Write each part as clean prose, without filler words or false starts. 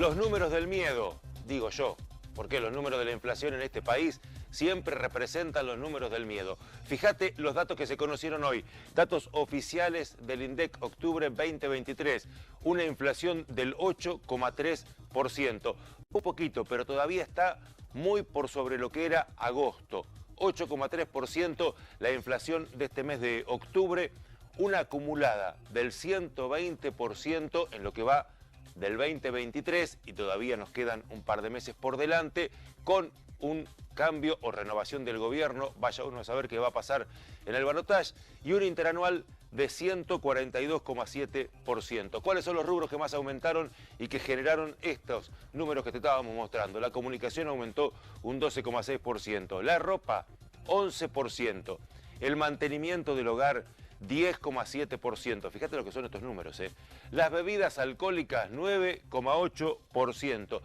Los números del miedo, digo yo, porque los números de la inflación en este país siempre representan los números del miedo. Fíjate los datos que se conocieron hoy, datos oficiales del INDEC octubre 2023, una inflación del 8,3%, un poquito, pero todavía está muy por sobre lo que era agosto. 8,3% la inflación de este mes de octubre, una acumulada del 120% en lo que va del 2023 y todavía nos quedan un par de meses por delante con un cambio o renovación del gobierno, vaya uno a saber qué va a pasar en el balotaje, y un interanual de 142,7%. ¿Cuáles son los rubros que más aumentaron y que generaron estos números que te estábamos mostrando? La comunicación aumentó un 12,6%, la ropa 11%, el mantenimiento del hogar 10,7%. Fíjate lo que son estos números, ¿eh? Las bebidas alcohólicas 9,8%.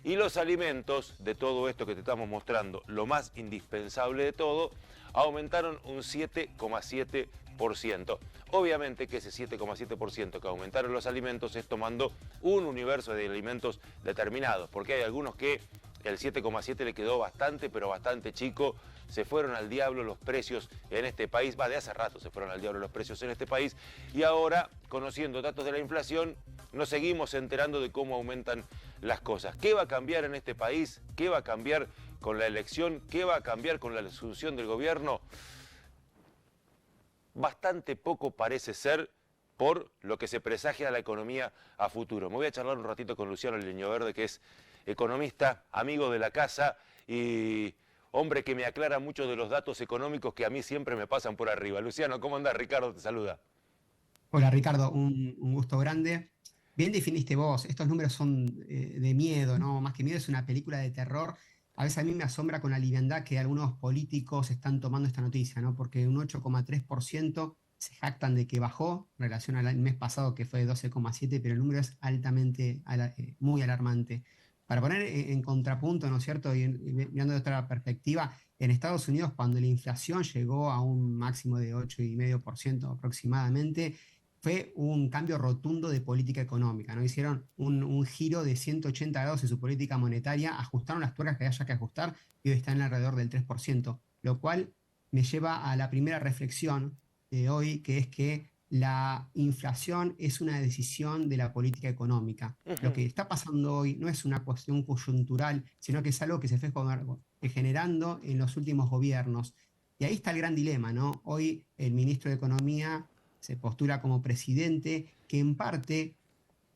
Y los alimentos, de todo esto que te estamos mostrando, lo más indispensable de todo, aumentaron un 7,7%. Obviamente que ese 7,7% que aumentaron los alimentos es tomando un universo de alimentos determinados, porque hay algunos que el 7,7 le quedó bastante, pero bastante chico. Se fueron al diablo los precios en este país, de hace rato se fueron al diablo los precios en este país, y ahora, conociendo datos de la inflación, nos seguimos enterando de cómo aumentan las cosas. ¿Qué va a cambiar en este país? ¿Qué va a cambiar con la elección? ¿Qué va a cambiar con la asunción del gobierno? Bastante poco parece ser por lo que se presagia a la economía a futuro. Me voy a charlar un ratito con Luciano Leñoverde, que es economista, amigo de la casa y hombre que me aclara muchos de los datos económicos que a mí siempre me pasan por arriba. Luciano, ¿cómo andás? Ricardo te saluda. Hola Ricardo, un gusto grande. Bien definiste vos, estos números son de miedo, ¿no? Más que miedo es una película de terror. A veces a mí me asombra con la liviandad que algunos políticos están tomando esta noticia, ¿no? Porque un 8,3% se jactan de que bajó en relación al mes pasado que fue de 12,7%, pero el número es altamente, muy alarmante. Para poner en contrapunto, ¿no es cierto? Y mirando de otra perspectiva, en Estados Unidos cuando la inflación llegó a un máximo de 8,5% aproximadamente, fue un cambio rotundo de política económica, ¿no? Hicieron un giro de 180 grados en su política monetaria, ajustaron las tuercas que haya que ajustar y hoy están alrededor del 3%, lo cual me lleva a la primera reflexión de hoy, que es que la inflación es una decisión de la política económica. Lo que está pasando hoy no es una cuestión coyuntural, sino que es algo que se fue generando en los últimos gobiernos. Y ahí está el gran dilema, ¿no? Hoy el ministro de Economía se postula como presidente, que en parte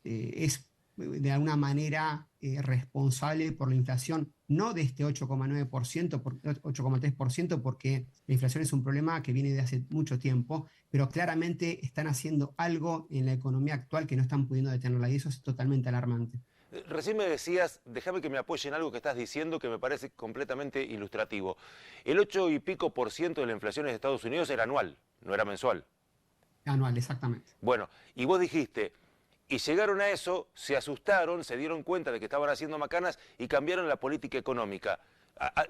es de alguna manera responsable por la inflación, no de este 8,9%, 8,3%, porque la inflación es un problema que viene de hace mucho tiempo, pero claramente están haciendo algo en la economía actual que no están pudiendo detenerla y eso es totalmente alarmante. Recién me decías, déjame que me apoye en algo que estás diciendo que me parece completamente ilustrativo. El 8 y pico por ciento de la inflación en Estados Unidos era anual, no era mensual. Anual, exactamente. Bueno, y vos dijiste, y llegaron a eso, se asustaron, se dieron cuenta de que estaban haciendo macanas y cambiaron la política económica.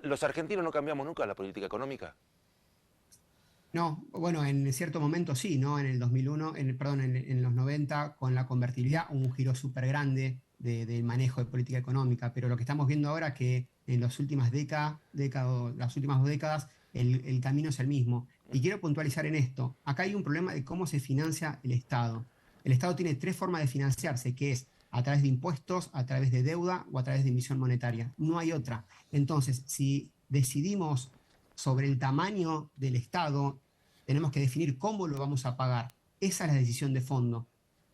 ¿Los argentinos no cambiamos nunca la política económica? No, bueno, en cierto momento sí, ¿no? En el 2001, perdón, en los 90, con la convertibilidad, hubo un giro súper grande del manejo de política económica, pero lo que estamos viendo ahora es que en las últimas las últimas 2 décadas, el camino es el mismo. Y quiero puntualizar en esto, acá hay un problema de cómo se financia el Estado. El Estado tiene tres formas de financiarse, que es a través de impuestos, a través de deuda o a través de emisión monetaria. No hay otra. Entonces, si decidimos sobre el tamaño del Estado, tenemos que definir cómo lo vamos a pagar. Esa es la decisión de fondo.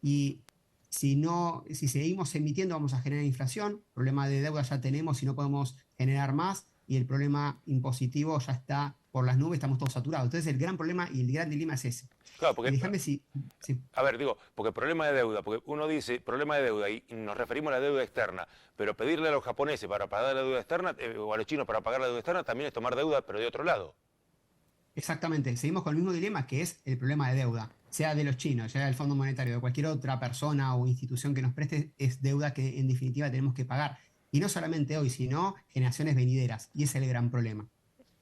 Y si no, si seguimos emitiendo, vamos a generar inflación. Problema de deuda ya tenemos y no podemos generar más. Y el problema impositivo ya está por las nubes, estamos todos saturados. Entonces, el gran problema y el gran dilema es ese. Claro, Y porque, déjame si a ver, digo, porque problema de deuda, porque uno dice problema de deuda y nos referimos a la deuda externa, pero pedirle a los japoneses para pagar la deuda externa o a los chinos para pagar la deuda externa también es tomar deuda, pero de otro lado. exactamente, seguimos con el mismo dilema que es el problema de deuda, sea de los chinos, sea del Fondo Monetario, de cualquier otra persona o institución que nos preste, es deuda que en definitiva tenemos que pagar. Y no solamente hoy, sino generaciones venideras. Y ese es el gran problema.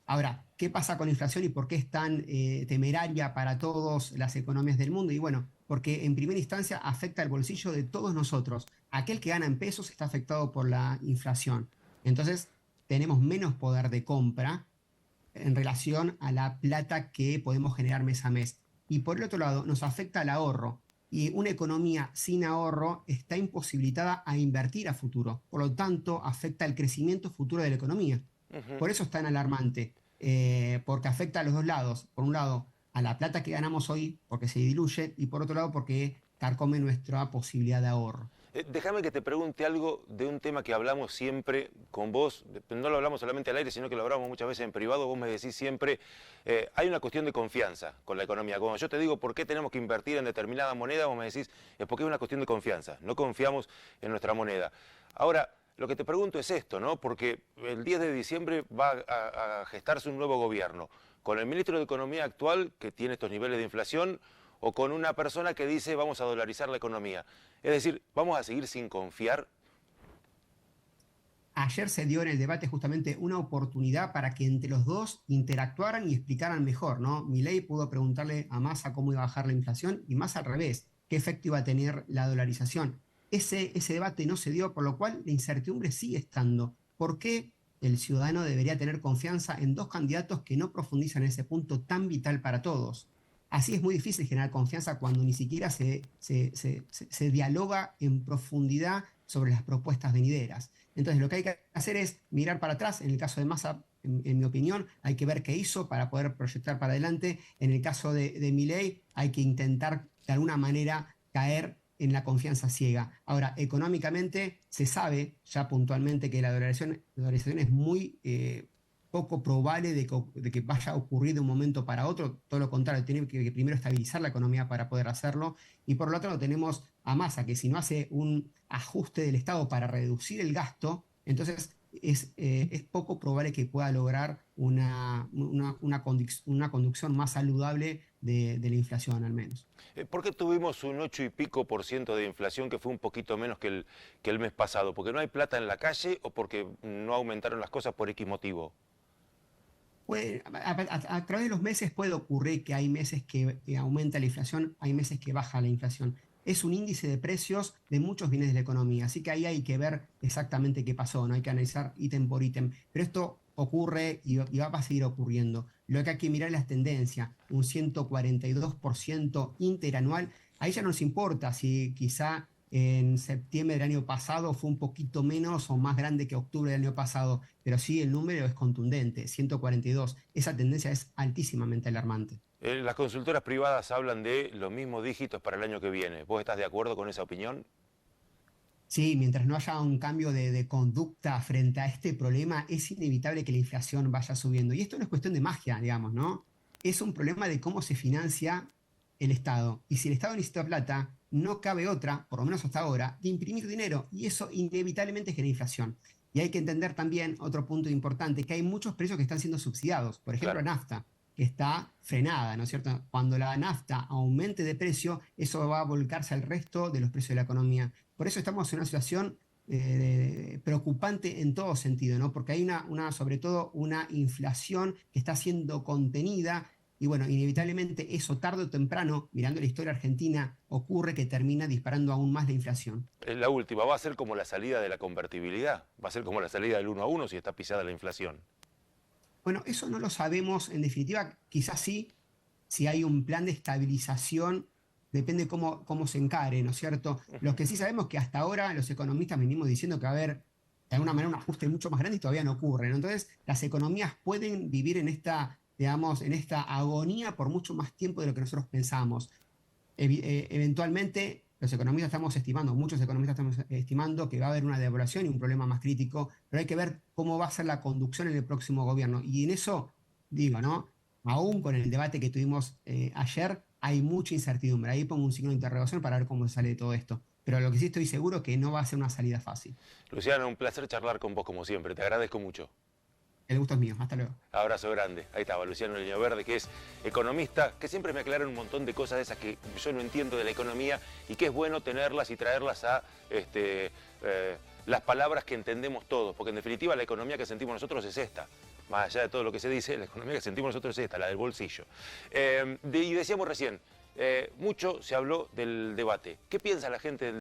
Ahora, ¿qué pasa con la inflación y por qué es tan temeraria para todas las economías del mundo? Y bueno, porque en primera instancia afecta el bolsillo de todos nosotros. Aquel que gana en pesos está afectado por la inflación. Entonces, tenemos menos poder de compra en relación a la plata que podemos generar mes a mes. Y por el otro lado, nos afecta al ahorro. Y una economía sin ahorro está imposibilitada a invertir a futuro. Por lo tanto, afecta el crecimiento futuro de la economía. Ujú. Por eso es tan alarmante, porque afecta a los dos lados. Por un lado, a la plata que ganamos hoy, porque se diluye, y por otro lado, porque carcome nuestra posibilidad de ahorro. Déjame que te pregunte algo de un tema que hablamos siempre con vos, no lo hablamos solamente al aire, sino que lo hablamos muchas veces en privado, vos me decís siempre, hay una cuestión de confianza con la economía. Cuando yo te digo por qué tenemos que invertir en determinada moneda, vos me decís, es porque es una cuestión de confianza, no confiamos en nuestra moneda. Ahora, lo que te pregunto es esto, ¿no? Porque el 10 de diciembre va a gestarse un nuevo gobierno, con el ministro de Economía actual, que tiene estos niveles de inflación, o con una persona que dice vamos a dolarizar la economía. Es decir, ¿vamos a seguir sin confiar? Ayer se dio en el debate justamente una oportunidad para que entre los dos interactuaran y explicaran mejor, ¿no? Milei pudo preguntarle a Massa cómo iba a bajar la inflación y Massa al revés, qué efecto iba a tener la dolarización. Ese debate no se dio, por lo cual la incertidumbre sigue estando. ¿Por qué el ciudadano debería tener confianza en dos candidatos que no profundizan en ese punto tan vital para todos? Así es muy difícil generar confianza cuando ni siquiera se dialoga en profundidad sobre las propuestas venideras. Entonces, lo que hay que hacer es mirar para atrás. En el caso de Massa, en mi opinión, hay que ver qué hizo para poder proyectar para adelante. En el caso de Milei, hay que intentar de alguna manera caer en la confianza ciega. Ahora, económicamente se sabe ya puntualmente que la dolarización es muy poco probable de que vaya a ocurrir de un momento para otro. Todo lo contrario, tiene que primero estabilizar la economía para poder hacerlo. Y por lo otro lado tenemos a Massa, que si no hace un ajuste del Estado para reducir el gasto, entonces es poco probable que pueda lograr una conducción más saludable de la inflación, al menos. ¿Por qué tuvimos un 8 y pico por ciento de inflación que fue un poquito menos que el mes pasado? ¿Porque no hay plata en la calle o porque no aumentaron las cosas por X motivo? A través de los meses puede ocurrir que hay meses que aumenta la inflación, hay meses que baja la inflación. Es un índice de precios de muchos bienes de la economía, así que ahí hay que ver exactamente qué pasó, no hay que analizar ítem por ítem. Pero esto ocurre y va a seguir ocurriendo. Lo que hay que mirar es la tendencia, un 142% interanual. Ahí ya no nos importa si quizá en septiembre del año pasado fue un poquito menos o más grande que octubre del año pasado, pero sí el número es contundente, 142. Esa tendencia es altísimamente alarmante. Las consultoras privadas hablan de los mismos dígitos para el año que viene. ¿Vos estás de acuerdo con esa opinión? Sí, mientras no haya un cambio de conducta frente a este problema, es inevitable que la inflación vaya subiendo. Y esto no es cuestión de magia, digamos, ¿no? Es un problema de cómo se financia el Estado. Y si el Estado necesita plata, no cabe otra, por lo menos hasta ahora, de imprimir dinero. Y eso inevitablemente genera inflación. Y hay que entender también otro punto importante, que hay muchos precios que están siendo subsidiados. Por ejemplo, Claro. la nafta, que está frenada, ¿no es cierto? Cuando la nafta aumente de precio, eso va a volcarse al resto de los precios de la economía. Por eso estamos en una situación preocupante en todo sentido, ¿no? Porque hay sobre todo una inflación que está siendo contenida y bueno, inevitablemente eso tarde o temprano, mirando la historia argentina, ocurre que termina disparando aún más la inflación. La última, ¿va a ser como la salida de la convertibilidad? ¿Va a ser como la salida del 1 a 1 si está pisada la inflación? Bueno, eso no lo sabemos, en definitiva, quizás sí, si hay un plan de estabilización, depende cómo se encare, ¿no es cierto? Los que sí sabemos que hasta ahora los economistas venimos diciendo que va a haber de alguna manera un ajuste mucho más grande y todavía no ocurre, ¿no? Entonces, las economías pueden vivir en esta, digamos, en esta agonía por mucho más tiempo de lo que nosotros pensamos. Eventualmente, los economistas estamos estimando, muchos economistas estamos estimando que va a haber una devaluación y un problema más crítico, pero hay que ver cómo va a ser la conducción en el próximo gobierno. Y en eso, digo, ¿no? Aún con el debate que tuvimos ayer, hay mucha incertidumbre. Ahí pongo un signo de interrogación para ver cómo sale de todo esto. Pero lo que sí estoy seguro es que no va a ser una salida fácil. Luciano, un placer charlar con vos como siempre. Te agradezco mucho. El gusto es mío. Hasta luego. Abrazo grande. Ahí estaba Luciano Leño Verde, que es economista, que siempre me aclara un montón de cosas de esas que yo no entiendo de la economía y que es bueno tenerlas y traerlas a las palabras que entendemos todos, porque en definitiva la economía que sentimos nosotros es esta. Más allá de todo lo que se dice, la economía que sentimos nosotros es esta, la del bolsillo. Y decíamos recién, mucho se habló del debate. ¿Qué piensa la gente del